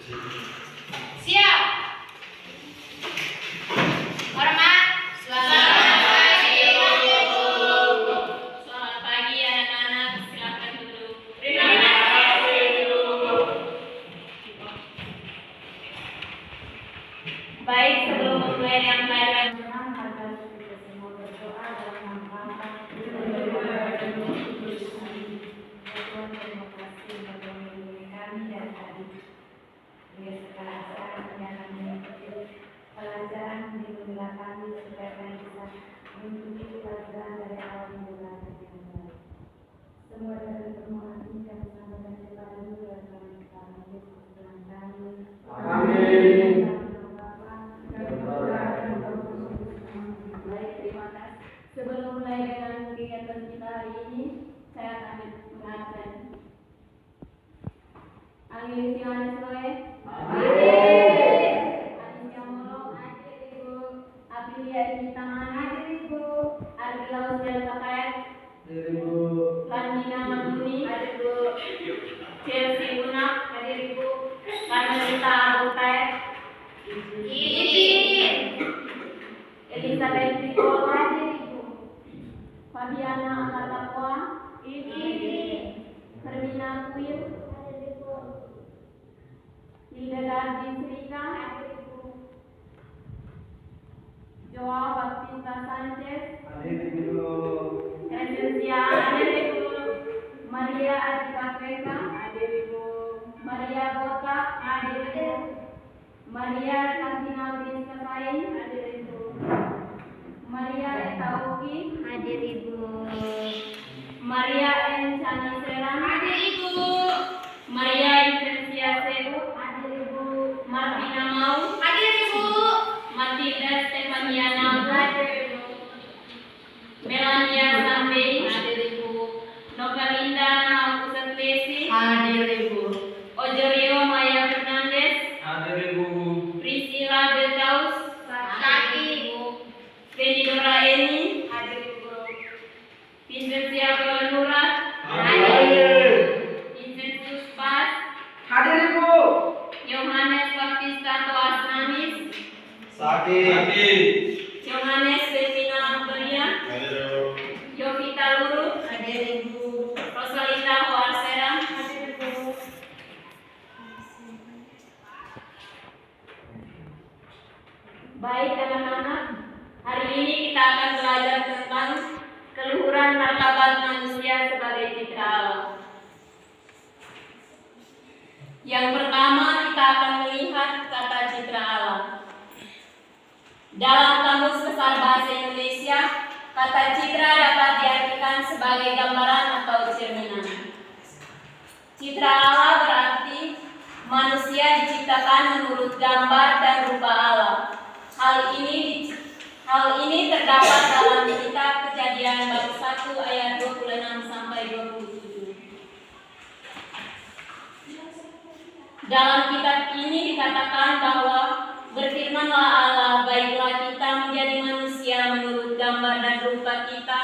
Siap. Hormat. Selamat pagi. Selamat pagi anak-anak. Silakan duduk. Terima kasih. Baik, sebelum memulai yang pelajaran pelajaran dimulai kami supaya kami bisa mengikuti pelajaran dari awal hingga akhir. Semua dari permohonan ini kami sampaikan kepada Guru dan kami kami Yesus Tuhan kami. Amin. Baik, terima kasih. Sebelum mulai dengan kegiatan kita hari ini, saya akan mengabsen. Anggil Yohanes Roy. Amin. Anisya Molong. Hadir Ibu. Aprilia Tangan. Hadir Ibu. Argilaus dan Pakaian. Hadir Ibu. Landina Manduni. Hadir Ibu. Chelsea Unak. Hadir Ibu. Karmelita Abutai. Izin. Elizabeth Nicole. Hadir Ibu. Fabiana Akatakwa. Izin. Hermina Kuil. Hildegard Srika, Joao Baptista Sanchez, Crescencia Aderibu, Maria Adika Vega, Aderibu, Maria Bota, Aderibu, Maria Katina Rizka Sain, Aderibu, Maria Etauki, Aderibu, Maria M. Chani Serang, Aderibu, Maria Invensia Sebu, Martina Mau, hadir Ibu. Matilda Stefania Nabu, hadir Ibu. Melania Sambei, hadir Ibu. Novelinda Nahusan Lesi, hadir Ibu. Ojorio Maya Fernandez, hadir Ibu. Priscilla Betaus, hadir Ibu. Benidora Eni, hadir Ibu. Vincentia Pelanura, hadir. Vincentius Pas, hadir Ibu. Yohanes Baptista Toas Namis, sakit. Yohanes Devina Ambelia, hadir. Yovita Luru, hadir Ibu. Rosalita Hoarsera, hadir Ibu. Baik anak-anak, hari ini kita akan belajar tentang keluhuran martabat manusia sebagai citra Allah. Yang pertama kita akan melihat kata citra Allah. Dalam Kamus Besar Bahasa Indonesia, kata citra dapat diartikan sebagai gambaran atau cerminan. Citra Allah berarti manusia diciptakan menurut gambar dan rupa Allah. Hal ini terdapat dalam kitab Kejadian bab 1 ayat 26 sampai 27. Dalam kitab ini dikatakan bahwa berfirmanlah Allah, baiklah kita menjadi manusia menurut gambar dan rupa kita,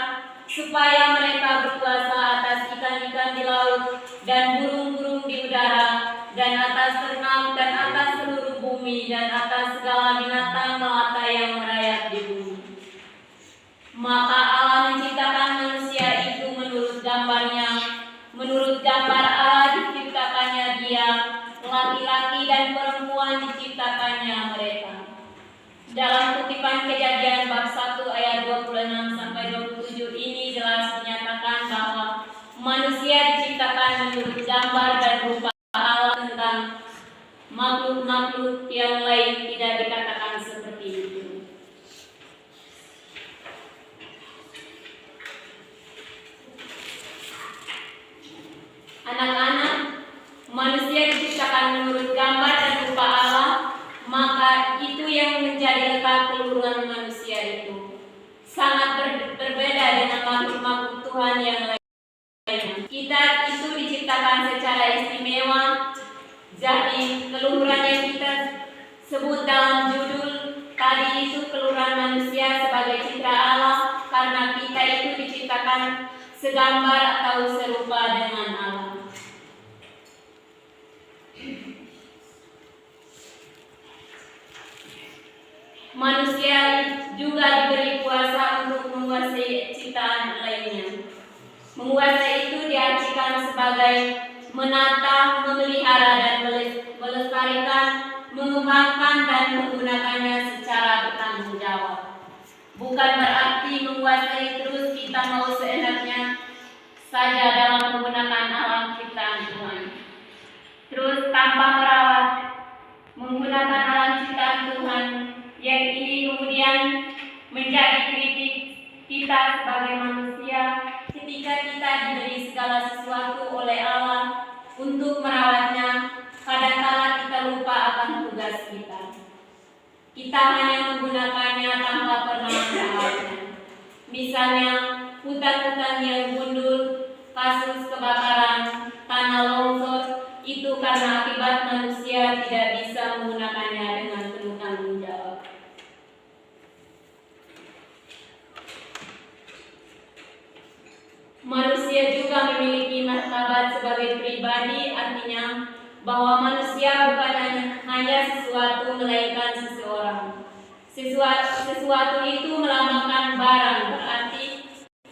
supaya mereka berkuasa atas ikan-ikan di laut dan burung-burung di udara, dan atas ternak dan atas seluruh bumi, dan atas segala binatang melata yang merayap di bumi. Maka Allah menciptakan manusia itu menurut gambarnya, menurut gambar Allah diciptakannya dia, laki-laki dan perempuan diciptakannya mereka. Dalam kutipan Kejadian bab 1 ayat 26 sampai 27 ini jelas menyatakan bahwa manusia diciptakan menurut gambar dan rupa Allah. Tentang makhluk-makhluk yang lain tidak dikatakan seperti itu. Anak-anak, manusia diciptakan menurut gambar dan rupa Allah, maka itu yang menjadi letak keluhuran manusia itu. Sangat berbeda dengan makhluk-makhluk Tuhan yang lain. Kita itu diciptakan secara istimewa, jadi keluhuran yang kita sebut dalam judul tadi itu keluhuran manusia sebagai citra Allah, karena kita itu diciptakan segambar atau serupa dengan Allah. Manusia juga diberi kuasa untuk menguasai ciptaan lainnya. Menguasai itu diartikan sebagai menata, memelihara, dan melestarikan, mengembangkan, dan menggunakannya secara bertanggung jawab. Bukan berarti menguasai terus kita mau seenaknya saja dalam menggunakan alam ciptaan Tuhan. Terus tanpa merawat, menggunakan alam ciptaan Tuhan yang ini kemudian menjadi kritik kita sebagai manusia ketika kita diberi segala sesuatu oleh Allah untuk merawatnya. Kadang-kala kita lupa akan tugas kita. Kita hanya menggunakannya tanpa pernah merawatnya. Misalnya hutan-hutan yang gundul, kasus kebakaran, tanah longsor, itu karena akibat manusia tidak bisa menggunakannya dengan penuh tanggung jawab. Manusia juga memiliki martabat sebagai pribadi, artinya bahwa manusia bukan hanya sesuatu melainkan seseorang. Sesuatu itu melambangkan barang, berarti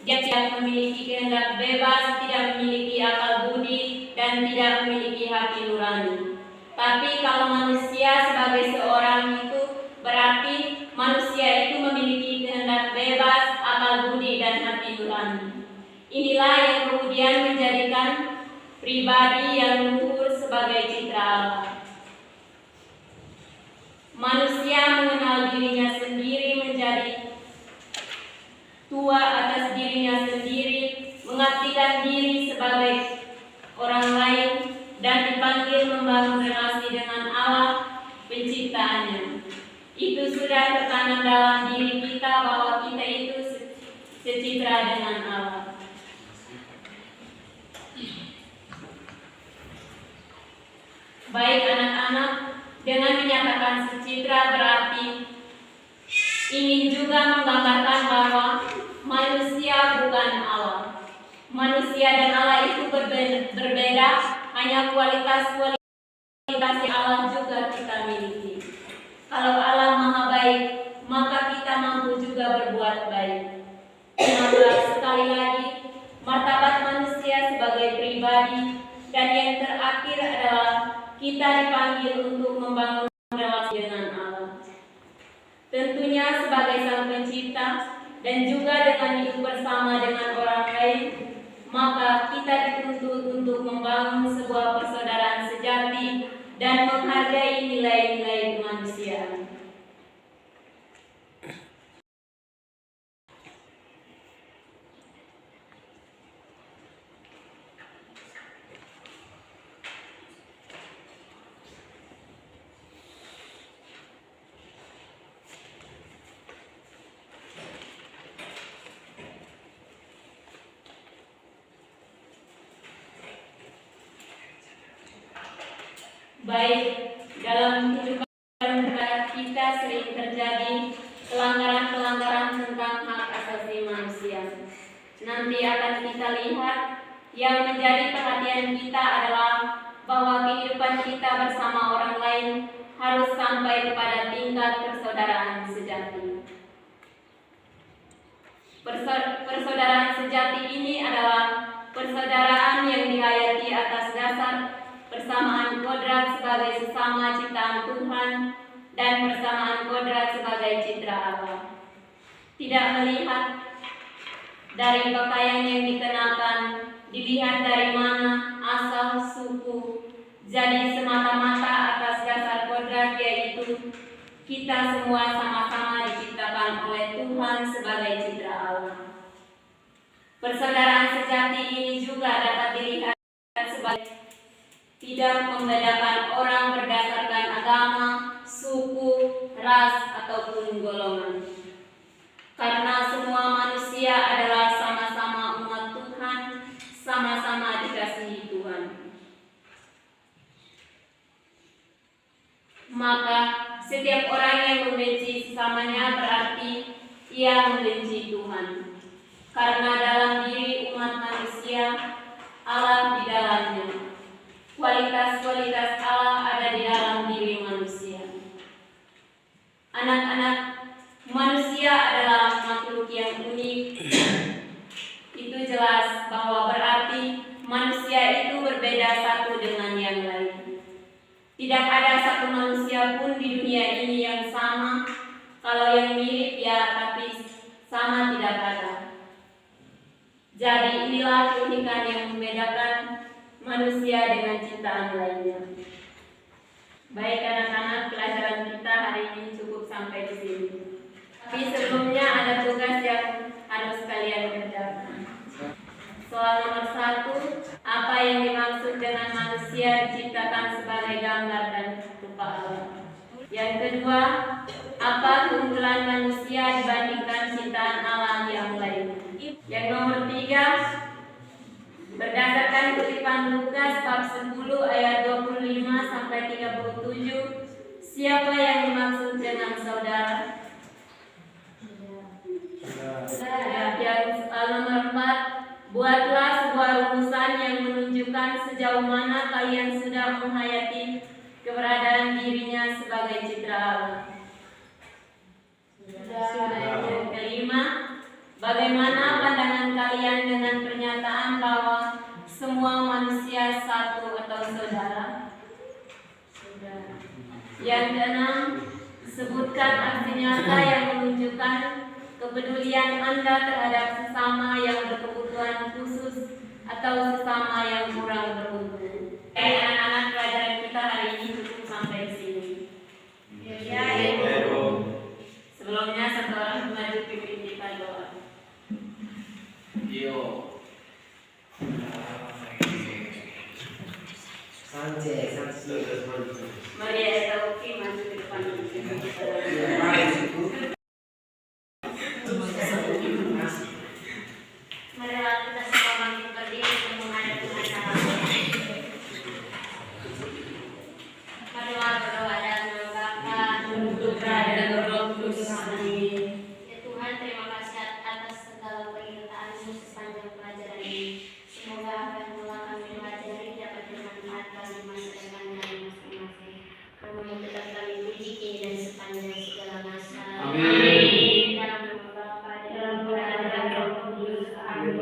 dia tidak memiliki kehendak bebas, tidak memiliki akal budi, dan tidak memiliki hati nurani. Tapi kalau manusia sebagai seorang itu berarti manusia itu memiliki kehendak bebas, akal budi, dan hati nurani. Inilah yang kemudian menjadikan pribadi yang luhur sebagai citra Allah. Manusia mengenal dirinya sendiri, menjadi tua atas dirinya sendiri, mengabdikan diri sebagai orang lain, dan dipanggil membangun relasi dengan Allah penciptaannya. Itu sudah tertanam dalam diri kita bahwa kita itu secitra dengan Allah. Baik anak-anak, dengan menyatakan secitra berarti ingin juga menggambarkan bahwa manusia bukan Allah. Manusia dan Allah itu berbeda, hanya kualitas yang Allah juga kita miliki. Kalau Allah Maha Baik, maka kita mampu juga berbuat baik. Maka sekali lagi, martabat manusia sebagai pribadi, dan yang terakhir adalah kita dipanggil untuk membangun relasi dengan Allah. Tentunya sebagai Sang Pencipta dan juga dengan hidup bersama dengan orang lain, maka kita dituntut untuk membangun sebuah persaudaraan sejati dan menghargai nilai-nilai kemanusiaan. Baik, dalam kehidupan kita sering terjadi pelanggaran-pelanggaran tentang hak asasi manusia. Nanti akan kita lihat yang menjadi perhatian kita adalah bahwa kehidupan kita bersama orang lain harus sampai kepada tingkat persaudaraan sejati. Persaudaraan sejati ini adalah persaudaraan yang dihayati atas dasar persamaan kodrat sebagai sesama ciptaan Tuhan dan persamaan kodrat sebagai citra Allah. Tidak melihat dari pakaian yang dikenakan, dilihat dari mana asal suku, jadi semata-mata atas dasar kodrat, yaitu kita semua sama-sama diciptakan oleh Tuhan sebagai citra Allah. Persaudaraan sejati ini juga dapat dilihat sebagai tidak membedakan orang berdasarkan agama, suku, ras, ataupun golongan. Karena semua manusia adalah sama-sama umat Tuhan, sama-sama dikasihi Tuhan. Maka setiap orang yang membenci sesamanya berarti ia membenci Tuhan. Karena dalam diri umat manusia, Allah di dalamnya. Kualitas-kualitas Allah ada di dalam diri manusia. Anak-anak, Tidak ada satu manusia pun di dunia ini yang sama. Kalau yang mirip ya, tapi sama tidak ada. Jadi inilah keunikan yang membedakan manusia dengan ciptaan lainnya. Baik anak-anak, pelajaran kita hari ini cukup sampai di sini. Tapi sebelumnya ada tugas yang harus kalian kerjakan. Soal nomor 1, apa yang dimaksud dengan manusia diciptakan sebagai gambar dan rupa Allah? Yang kedua, apa keunggulan manusia dibandingkan ciptaan Allah yang lain? Yang nomor 3, berdasarkan kutipan Lukas bab 10 ayat 25 sampai 37, siapa yang dimaksud dengan saudara? Yang nomor 4, buatlah sebuah rumusan yang menunjukkan sejauh mana kalian sudah menghayati keberadaan dirinya sebagai citra Allah. Yang kelima, bagaimana pandangan kalian dengan pernyataan bahwa semua manusia satu atau saudara? Yang keenam, sebutkan aksi nyata yang menunjukkan kepedulian Anda terhadap sesama yang berkebutuhan khusus atau sesama yang kurang beruntung. Anak-anak, pelajaran kita hari ini cukup sampai di sini. Sebelumnya satu orang maju pimpin kita doa. Maria Etauki maju ke depan. Marilah kita semua bangkit berdiri untuk menghadapi masalah. Marilah berdoa dan Bapa, Putra dan Roh Kudus. Amin. Ya Tuhan, terima kasih atas segala penyertaan-Mu sepanjang pelajaran ini. Semoga apa yang telah kami pelajari dapat bermanfaat bagi masa depan kami masing-masing. Kami tetap kami puji kini dan sepanjang segala masa. Amin. Dalam nama Bapa dan Putra dan Roh Kudus. Amin.